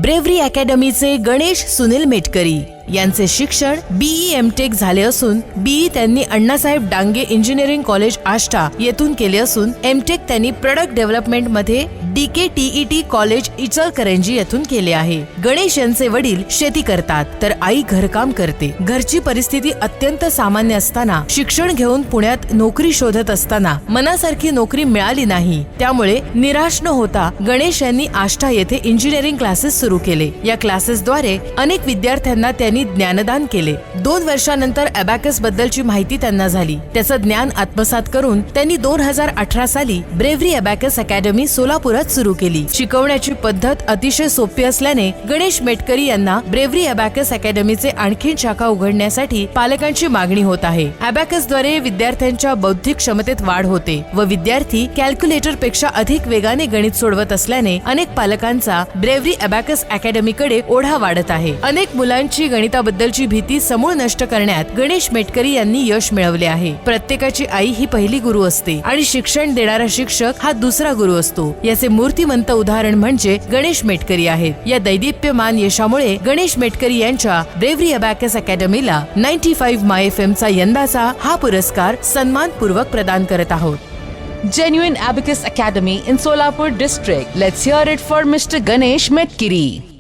ब्रेव्हरी अकॅडमीचे गणेश सुनील मेटकरी यांचे शिक्षण be MTech झाले असून बीई त्यांनी अण्णासाहेब डांगे इंजिनिअरिंग कॉलेज आष्टा येथून केले असून एमटेक त्यांनी प्रोडक्ट डेव्हलपमेंट मध्ये DKTET कॉलेज इचलकरंजी येथून केले आहे। गणेश यांचे वडील शेती करतात तर आई घरकाम करते। घरची परिस्थिती अत्यंत सामान्य असताना शिक्षण घेऊन पुण्यात नोकरी शोधत असताना मनासारखी नोकरी मिळाली नाही, त्यामुळे निराश न होता गणेश यांनी आष्टा येथे इंजिनिअरिंग क्लासेस सुरू केले। या क्लासेसद्वारे अनेक विद्यार्थ्यांना त्यांनी ज्ञानदान केले। 2 वर्षानंतर अबॅकस बद्दलची माहिती त्यांना झाली। त्याचं ज्ञान आत्मसात करून त्यांनी 2018 साली ब्रेव्हरी अबॅकस अकॅडमी सोलापुरात सुरू केली। शिकवण्याची पद्धत अतिशय सोपी असल्याने गणेश मेटकरी यांना ब्रेव्हरी अबॅकस अकॅडमीचे आणखी शाखा उघडण्यासाठी पालकांची मागणी होत आहे। अबॅकस द्वारे विद्यार्थ्यांच्या बौद्धिक क्षमतेत वाढ होते व विद्यार्थी कॅल्क्युलेटर पेक्षा अधिक वेगाने गणित सोडवत असल्याने अनेक पालकांचा ब्रेव्हरी अबॅकस अकॅडमीकडे ओढा वाढत आहे। अनेक मुलांची गणिताबद्दलची भीती समूळ नष्ट करण्यात गणेश मेटकरी यांनी यश मिळवले आहे। प्रत्येकाची आई ही पहिली गुरु असते आणि शिक्षण देणारा शिक्षक हा दुसरा गुरु असतो। याचे मूर्तिमंत उदाहरण म्हणजे गणेश मेटकरी आहेत। या दैदिप्यमान यशामुळे गणेश मेटकरी यांच्या ब्रेव्हरी अबॅकस अकॅडमीला 95 माय FM चा यंदाचा हा पुरस्कार सन्मानपूर्वक प्रदान करत आहोत। Genuine Abacus Academy in Solapur district. Let's hear it for Mr. Ganesh Metkiri.